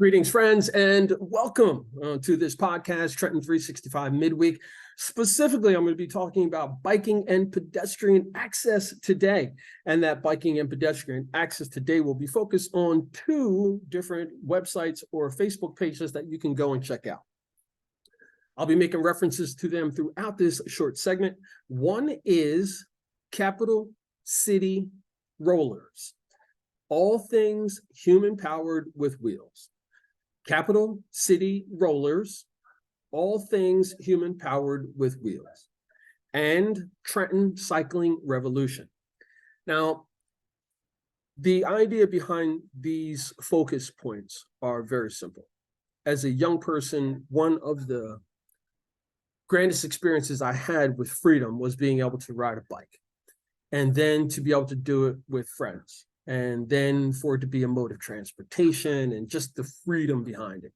Greetings, friends, and welcome to this podcast, Trenton 365 Midweek. Specifically, I'm going to be talking about biking and pedestrian access today. And that biking and pedestrian access today will be focused on two different websites or Facebook pages that you can go and check out. I'll be making references to them throughout this short segment. One is Capital City Rollers, all things human-powered with wheels. Capital City Rollers, all things human-powered with wheels, and Trenton Cycling Revolution. Now, the idea behind these focus points are very simple. As a young person, one of the grandest experiences I had with freedom was being able to ride a bike, and then to be able to do it with friends, and then for it to be a mode of transportation and just the freedom behind it.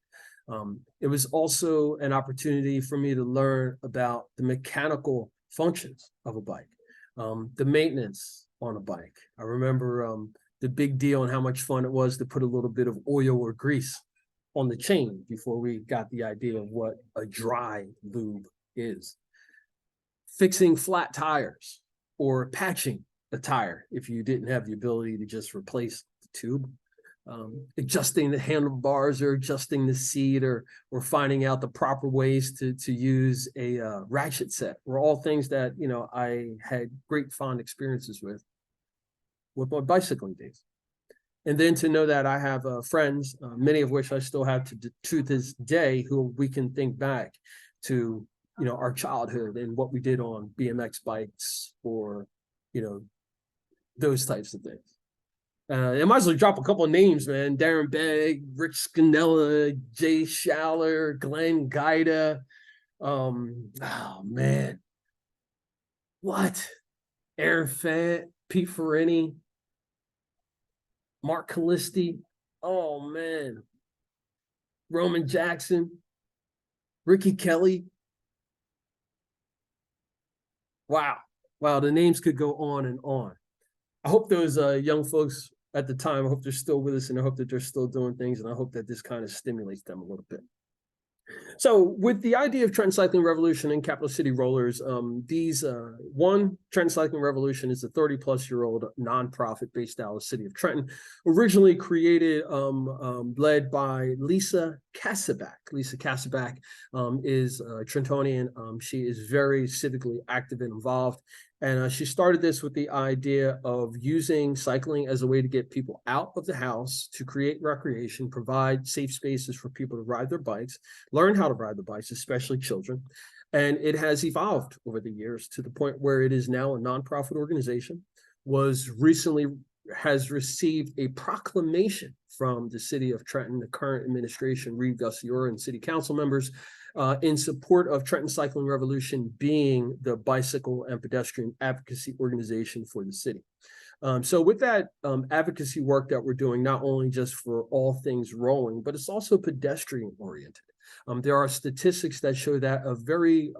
It was also an opportunity for me to learn about the mechanical functions of a bike, the maintenance on a bike. I remember the big deal and how much fun it was to put a little bit of oil or grease on the chain before we got the idea of what a dry lube is. Fixing flat tires or patching a tire if you didn't have the ability to just replace the tube, adjusting the handlebars or adjusting the seat, or finding out the proper ways to use a ratchet set, were all things that I had great fond experiences with my bicycling days. And then to know that I have friends, many of which I still have to this day, who we can think back to our childhood and what we did on BMX bikes, or those types of things. I might as well drop a couple of names, man. Darren Begg, Rick Scannella, Jay Schaller, Glenn Gaida. Oh, man. What? Aaron Fant, Pete Ferrini, Mark Callisti. Oh, man. Roman Jackson, Ricky Kelly. Wow. Wow, the names could go on and on. I hope those young folks at the time, I hope they're still with us, and I hope that they're still doing things, and I hope that this kind of stimulates them a little bit. So with the idea of Trenton Cycling Revolution and Capital City Rollers, Trenton Cycling Revolution is a 30-plus-year-old nonprofit based out of the city of Trenton, originally created, led by Lisa Kasabak. Lisa Kasabak is a Trentonian. She is very civically active and involved. And she started this with the idea of using cycling as a way to get people out of the house, to create recreation, provide safe spaces for people to ride their bikes, learn how to ride the bikes, especially children. And it has evolved over the years to the point where it is now a nonprofit organization, has received a proclamation from the city of Trenton, the current administration, Reeve Gussiora, and city council members, in support of Trenton Cycling Revolution being the bicycle and pedestrian advocacy organization for the city. So with that advocacy work that we're doing, not only just for all things rolling, but it's also pedestrian oriented. There are statistics that show that a very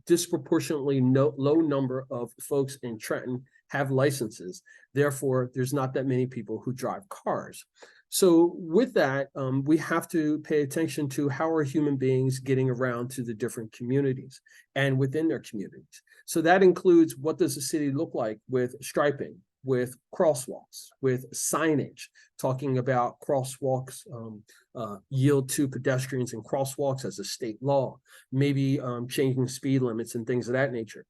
disproportionately low number of folks in Trenton have licenses. Therefore, there's not that many people who drive cars. So with that, we have to pay attention to how are human beings getting around to the different communities and within their communities. So that includes, what does the city look like with striping, with crosswalks, with signage, talking about crosswalks, yield to pedestrians and crosswalks as a state law, maybe changing speed limits and things of that nature.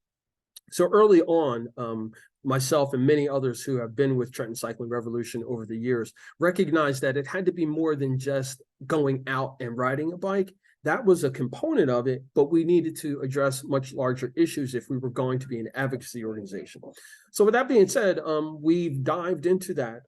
So early on, myself and many others who have been with Trenton Cycling Revolution over the years recognized that it had to be more than just going out and riding a bike. That was a component of it, but we needed to address much larger issues if we were going to be an advocacy organization. So with that being said, we've dived into that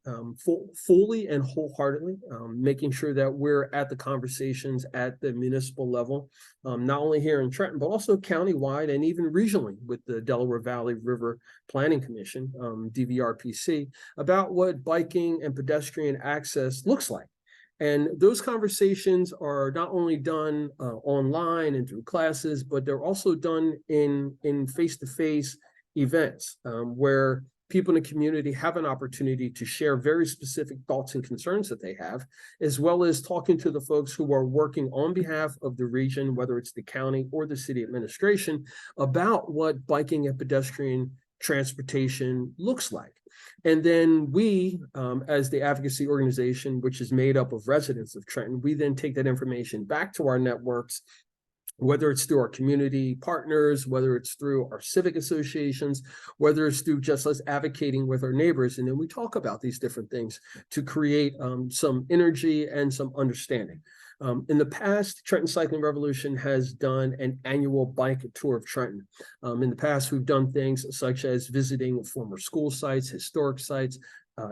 fully and wholeheartedly, making sure that we're at the conversations at the municipal level, not only here in Trenton, but also countywide and even regionally with the Delaware Valley River Planning Commission, DVRPC, about what biking and pedestrian access looks like. And those conversations are not only done online and through classes, but they're also done in face-to-face events where people in the community have an opportunity to share very specific thoughts and concerns that they have, as well as talking to the folks who are working on behalf of the region, whether it's the county or the city administration, about what biking and pedestrian transportation looks like. And then we, as the advocacy organization, which is made up of residents of Trenton, we then take that information back to our networks, whether it's through our community partners, whether it's through our civic associations, whether it's through just us advocating with our neighbors. And then we talk about these different things to create some energy and some understanding. In the past, Trenton Cycling Revolution has done an annual bike tour of Trenton. In the past, we've done things such as visiting former school sites, historic sites,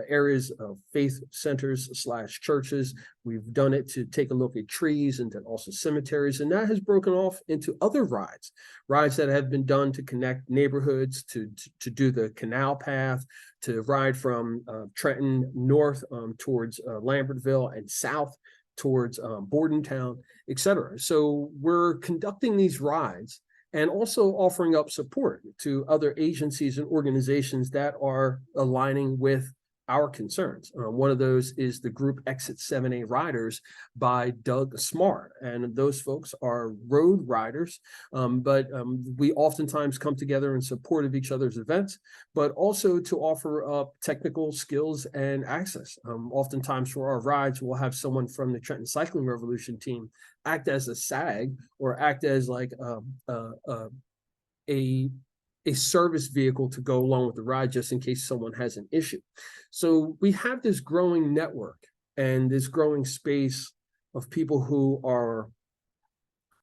areas of faith centers / churches. We've done it to take a look at trees and then also cemeteries. And that has broken off into other rides that have been done to connect neighborhoods, to do the canal path, to ride from Trenton north towards Lambertville and south towards Bordentown, etc. So we're conducting these rides and also offering up support to other agencies and organizations that are aligning with our concerns. One of those is the group Exit 7A Riders by Doug Smart. And those folks are road riders, but we oftentimes come together in support of each other's events, but also to offer up technical skills and access. Oftentimes for our rides, we'll have someone from the Trenton Cycling Revolution team act as a SAG or act as like a service vehicle to go along with the ride just in case someone has an issue. So we have this growing network and this growing space of people who are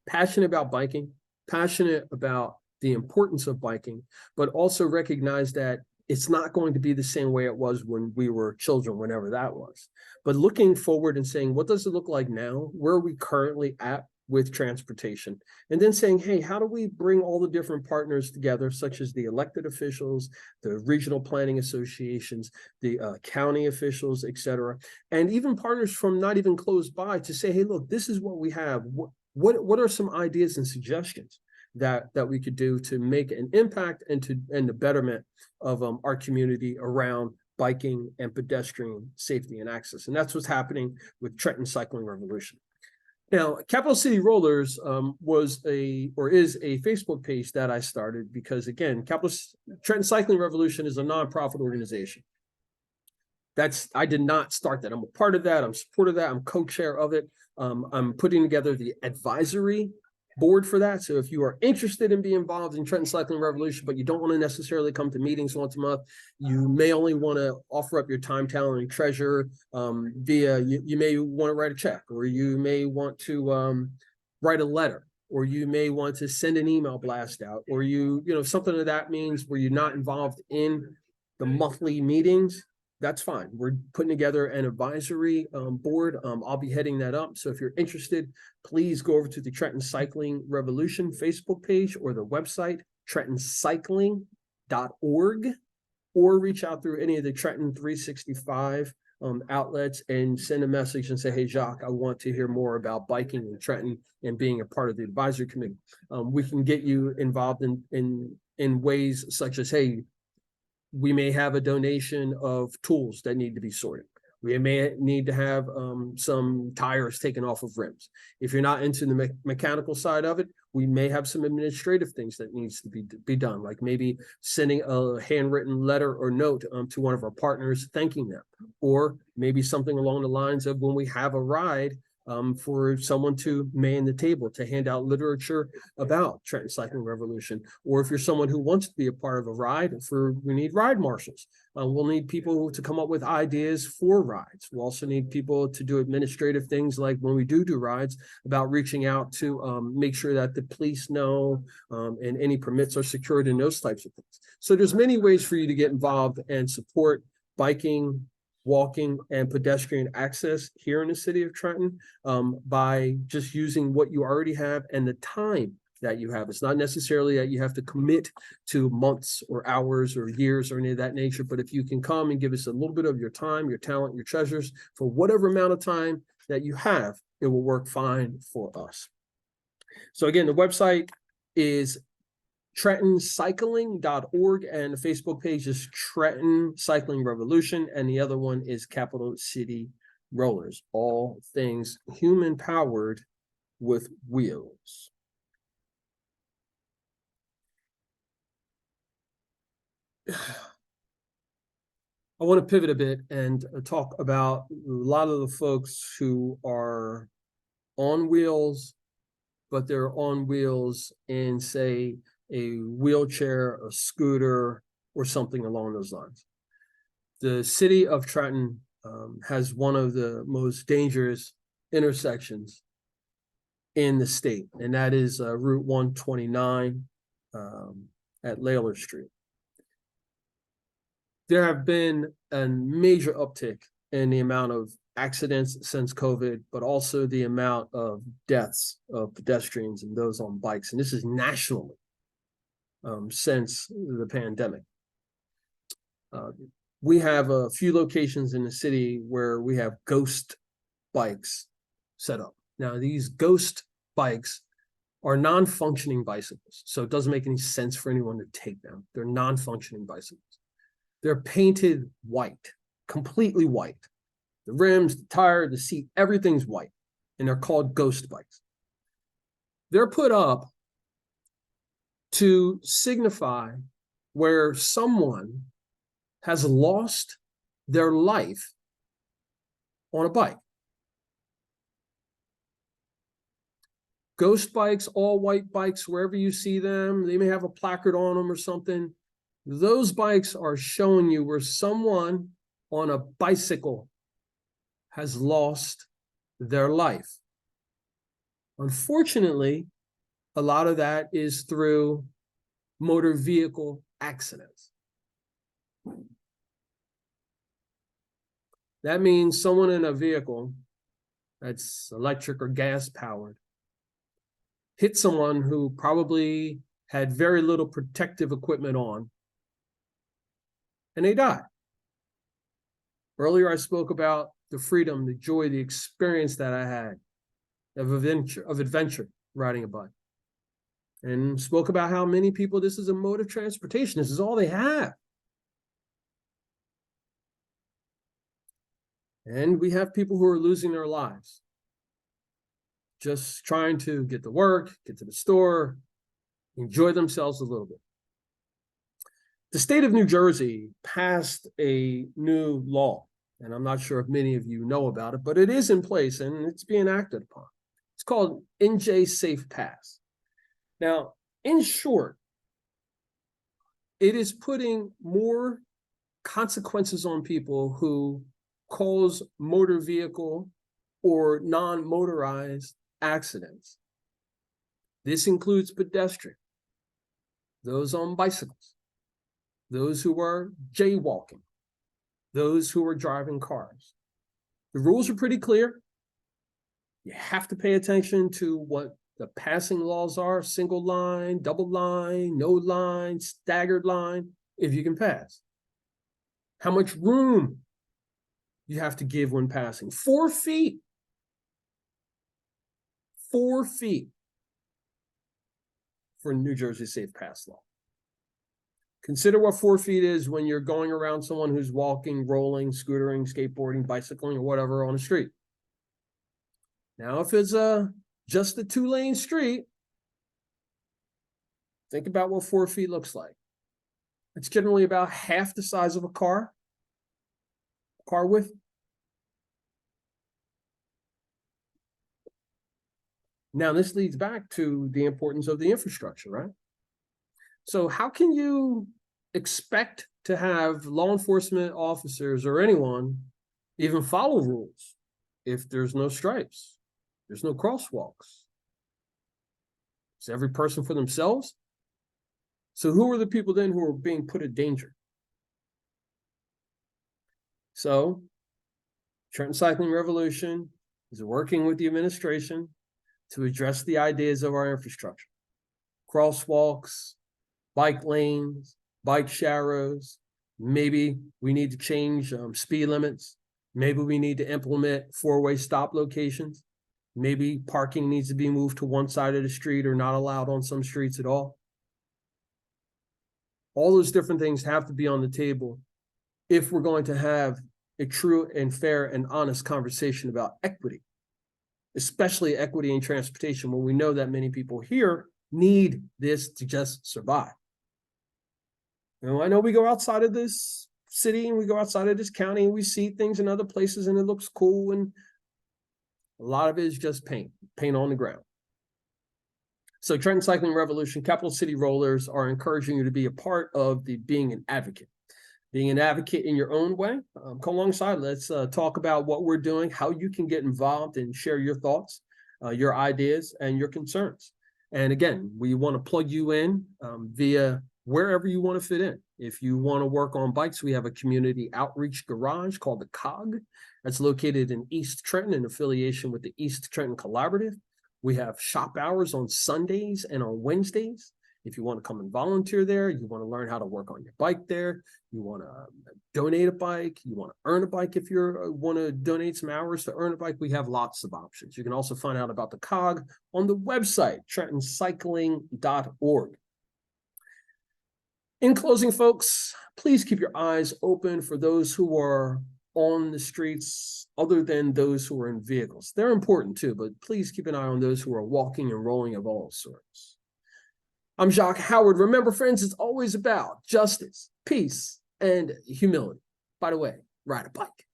passionate about biking, passionate about the importance of biking, but also recognize that it's not going to be the same way it was when we were children, whenever that was. But looking forward and saying, what does it look like now? Where are we currently at with transportation? And then saying, hey, how do we bring all the different partners together, such as the elected officials, the regional planning associations, the county officials, et cetera, and even partners from not even close by to say, hey, look, this is what we have. What are some ideas and suggestions that we could do to make an impact and the betterment of our community around biking and pedestrian safety and access? And that's what's happening with Trenton Cycling Revolution. Now, Capital City Rollers is a Facebook page that I started because, again, Trenton Cycling Revolution is a nonprofit organization. I did not start that. I'm a part of that. I'm supportive of that. I'm co-chair of it. I'm putting together the advisory board for that. So if you are interested in being involved in Trenton Cycling Revolution, but you don't want to necessarily come to meetings once a month, you may only want to offer up your time, talent, and treasure via, you may want to write a check, or you may want to write a letter, or you may want to send an email blast out, or something of that means where you're not involved in the monthly meetings. That's fine. We're putting together an advisory board. I'll be heading that up. So if you're interested, please go over to the Trenton Cycling Revolution Facebook page or the website, trentoncycling.org, or reach out through any of the Trenton 365 outlets and send a message and say, hey, Jacque, I want to hear more about biking in Trenton and being a part of the advisory committee. We can get you involved in ways such as, hey, we may have a donation of tools that need to be sorted. We may need to have some tires taken off of rims. If you're not into the mechanical side of it, we may have some administrative things that needs to be done, like maybe sending a handwritten letter or note to one of our partners thanking them, or maybe something along the lines of when we have a ride, for someone to man the table to hand out literature about Trenton Cycling Revolution. Or if you're someone who wants to be a part of a ride, we need ride marshals. We'll need people to come up with ideas for rides. We'll also need people to do administrative things, like when we do rides, about reaching out to make sure that the police know and any permits are secured and those types of things. So there's many ways for you to get involved and support biking, walking, and pedestrian access here in the city of Trenton by just using what you already have and the time that you have. It's not necessarily that you have to commit to months or hours or years or any of that nature, but if you can come and give us a little bit of your time, your talent, your treasures for whatever amount of time that you have, it will work fine for us. So again, the website is TrentonCycling.org, and the Facebook page is Trenton Cycling Revolution, and the other one is Capital City Rollers, all things human-powered with wheels. I want to pivot a bit and talk about a lot of the folks who are on wheels, but they're on wheels in, say, a wheelchair, a scooter, or something along those lines. The city of Trenton has one of the most dangerous intersections in the state, and that is Route 129 at Layler Street. There have been a major uptick in the amount of accidents since COVID, but also the amount of deaths of pedestrians and those on bikes. And this is nationally since the pandemic. We have a few locations in the city where we have ghost bikes set up. Now, these ghost bikes are non-functioning bicycles, so it doesn't make any sense for anyone to take them. They're non-functioning bicycles. They're painted white, completely white. The rims, the tire, the seat, everything's white, and they're called ghost bikes. They're put up to signify where someone has lost their life on a bike. Ghost bikes, all white bikes, wherever you see them, they may have a placard on them or something. Those bikes are showing you where someone on a bicycle has lost their life. Unfortunately, a lot of that is through motor vehicle accidents. That means someone in a vehicle that's electric or gas powered hit someone who probably had very little protective equipment on, and they died. Earlier, I spoke about the freedom, the joy, the experience that I had of adventure riding a bike, and spoke about how many people, this is a mode of transportation. This is all they have. And we have people who are losing their lives, just trying to get to work, get to the store, enjoy themselves a little bit. The state of New Jersey passed a new law, and I'm not sure if many of you know about it, but it is in place and it's being acted upon. It's called NJ Safe Pass. Now, in short, it is putting more consequences on people who cause motor vehicle or non-motorized accidents. This includes pedestrians, those on bicycles, those who are jaywalking, those who are driving cars. The rules are pretty clear. You have to pay attention to what the passing laws are: single line, double line, no line, staggered line, if you can pass. How much room you have to give when passing. 4 feet. 4 feet for New Jersey Safe Pass law. Consider what 4 feet is when you're going around someone who's walking, rolling, scootering, skateboarding, bicycling, or whatever on the street. Now, if it's just a 2-lane street, think about what 4 feet looks like. It's generally about half the size of a car width. Now, this leads back to the importance of the infrastructure, right? So how can you expect to have law enforcement officers or anyone even follow rules if there's no stripes, there's no crosswalks? Is every person for themselves? So who are the people then who are being put in danger? So Trenton Cycling Revolution is working with the administration to address the ideas of our infrastructure: crosswalks, bike lanes, bike sharrows. Maybe we need to change speed limits. Maybe we need to implement 4-way stop locations. Maybe parking needs to be moved to one side of the street or not allowed on some streets at all. All those different things have to be on the table if we're going to have a true and fair and honest conversation about equity, especially equity in transportation, when we know that many people here need this to just survive. I know we go outside of this city and we go outside of this county and we see things in other places and it looks cool, and a lot of it is just paint on the ground. So Trenton Cycling Revolution, Capital City Rollers are encouraging you to be a part of being an advocate. Being an advocate in your own way. Come alongside. Let's talk about what we're doing, how you can get involved and share your thoughts, your ideas, and your concerns. And again, we want to plug you in via wherever you want to fit in. If you want to work on bikes, we have a community outreach garage called the COG. That's located in East Trenton in affiliation with the East Trenton Collaborative. We have shop hours on Sundays and on Wednesdays. If you want to come and volunteer there, you want to learn how to work on your bike there, you want to donate a bike, you want to earn a bike if you want to donate some hours to earn a bike, we have lots of options. You can also find out about the COG on the website, trentoncycling.org. In closing, folks, please keep your eyes open for those who are on the streets other than those who are in vehicles. They're important too, but please keep an eye on those who are walking and rolling of all sorts. I'm Jacque Howard. Remember, friends, it's always about justice, peace, and humility. By the way, ride a bike.